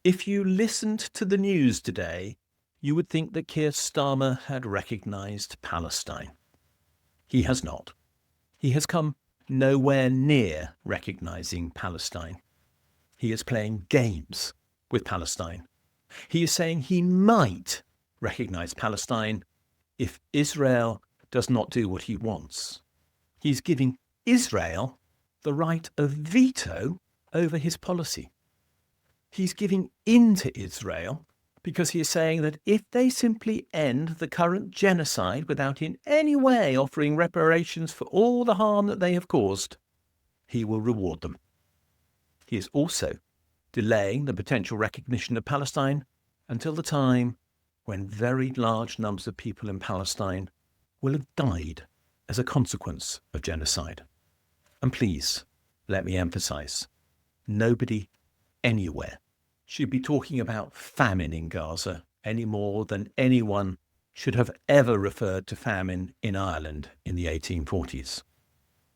If you listened to the news today, you would think that Keir Starmer had recognised Palestine. He has not. He has come nowhere near recognising Palestine. He is playing games with Palestine. He is saying he might recognise Palestine if Israel does not do what he wants. He's giving Israel the right of veto over his policy. He's giving in to Israel because he is saying that if they simply end the current genocide without in any way offering reparations for all the harm that they have caused, he will reward them. He is also delaying the potential recognition of Palestine until the time when very large numbers of people in Palestine will have died as a consequence of genocide. And please, let me emphasize, nobody anywhere should be talking about famine in Gaza any more than anyone should have ever referred to famine in Ireland in the 1840s.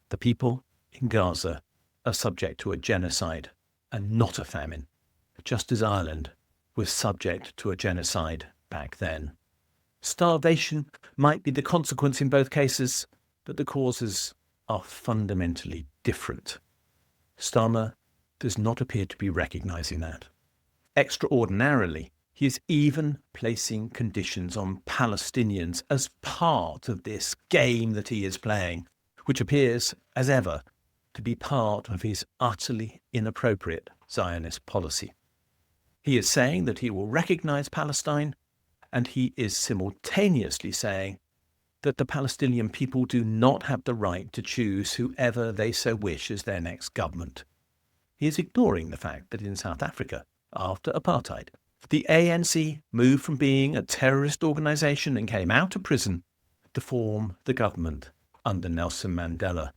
The people in Gaza are subject to a genocide and not a famine, just as Ireland was subject to a genocide back then. Starvation might be the consequence in both cases, but the causes are fundamentally different. Starmer does not appear to be recognising that. Extraordinarily, he is even placing conditions on Palestinians as part of this game that he is playing, which appears, as ever, to be part of his utterly inappropriate Zionist policy. He is saying that he will recognise Palestine, and he is simultaneously saying that the Palestinian people do not have the right to choose whoever they so wish as their next government. He is ignoring the fact that in South Africa, after apartheid, the ANC moved from being a terrorist organisation and came out of prison to form the government under Nelson Mandela.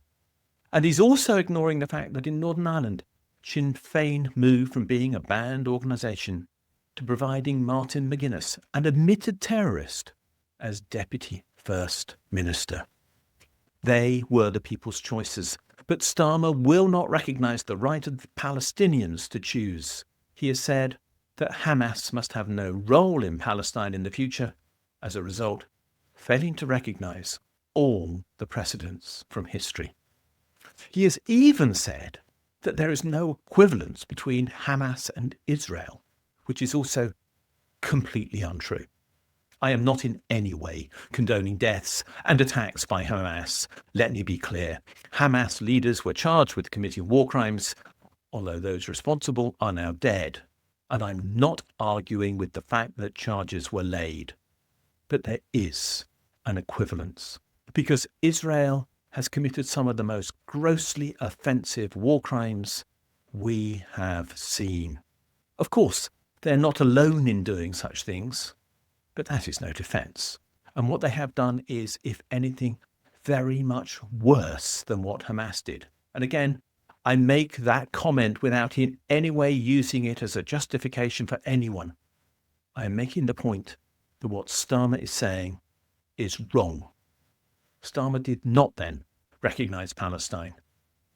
And he's also ignoring the fact that in Northern Ireland, Sinn Féin moved from being a banned organisation to providing Martin McGuinness, an admitted terrorist, as Deputy First Minister. They were the people's choices, but Starmer will not recognise the right of the Palestinians to choose. He has said that Hamas must have no role in Palestine in the future, as a result, failing to recognise all the precedents from history. He has even said that there is no equivalence between Hamas and Israel, which is also completely untrue. I am not in any way condoning deaths and attacks by Hamas. Let me be clear. Hamas leaders were charged with committing war crimes, although those responsible are now dead. And I'm not arguing with the fact that charges were laid. But there is an equivalence, because Israel has committed some of the most grossly offensive war crimes we have seen. Of course, they're not alone in doing such things, but that is no defence. And what they have done is, if anything, very much worse than what Hamas did. And again, I make that comment without in any way using it as a justification for anyone. I am making the point that what Starmer is saying is wrong. Starmer did not then recognise Palestine.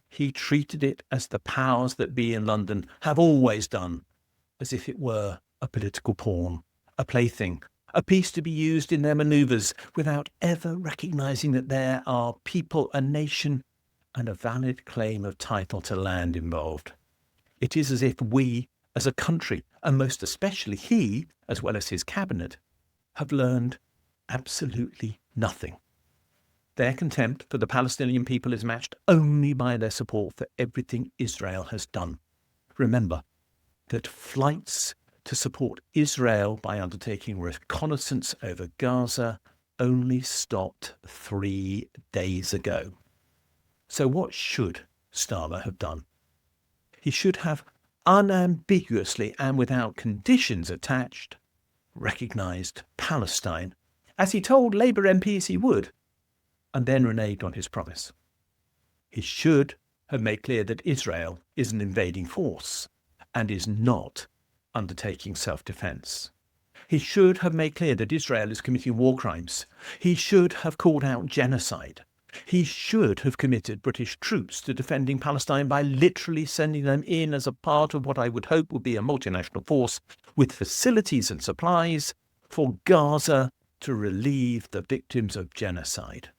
He treated it as the powers that be in London have always done, as if it were a political pawn, a plaything, a piece to be used in their manoeuvres without ever recognising that there are people, a nation, and a valid claim of title to land involved. It is as if we, as a country, and most especially he, as well as his cabinet, have learned absolutely nothing. Their contempt for the Palestinian people is matched only by their support for everything Israel has done. Remember that flights to support Israel by undertaking reconnaissance over Gaza only stopped 3 days ago. So what should Starmer have done? He should have unambiguously and without conditions attached recognised Palestine, as he told Labour MPs he would, and then reneged on his promise. He should have made clear that Israel is an invading force and is not undertaking self-defence. He should have made clear that Israel is committing war crimes. He should have called out genocide. He should have committed British troops to defending Palestine by literally sending them in as a part of what I would hope would be a multinational force with facilities and supplies for Gaza to relieve the victims of genocide.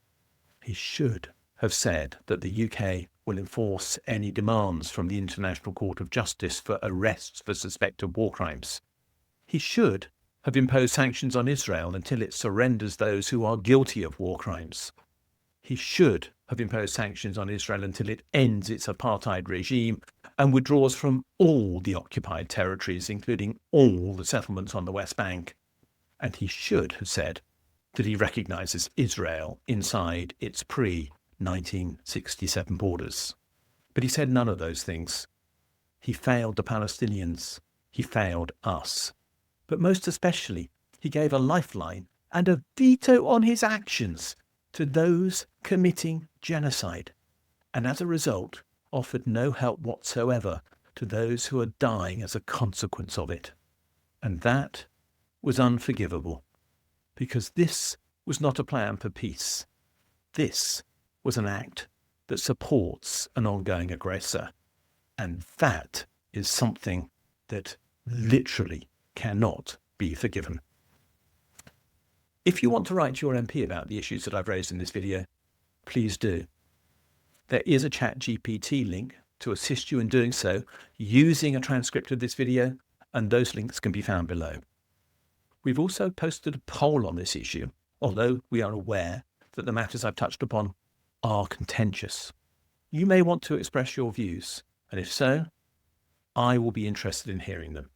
He should have said that the UK will enforce any demands from the International Court of Justice for arrests for suspected war crimes. He should have imposed sanctions on Israel until it surrenders those who are guilty of war crimes. He should have imposed sanctions on Israel until it ends its apartheid regime and withdraws from all the occupied territories, including all the settlements on the West Bank. And he should have said that he recognises Israel inside its pre-1967 borders. But he said none of those things. He failed the Palestinians. He failed us. But most especially, he gave a lifeline and a veto on his actions to those committing genocide, and as a result offered no help whatsoever to those who are dying as a consequence of it. And that was unforgivable, because this was not a plan for peace. This was an act that supports an ongoing aggressor, and that is something that literally cannot be forgiven. If you want to write to your MP about the issues that I've raised in this video, please do. There is a ChatGPT link to assist you in doing so using a transcript of this video, and those links can be found below. We've also posted a poll on this issue, although we are aware that the matters I've touched upon are contentious. You may want to express your views, and if so, I will be interested in hearing them.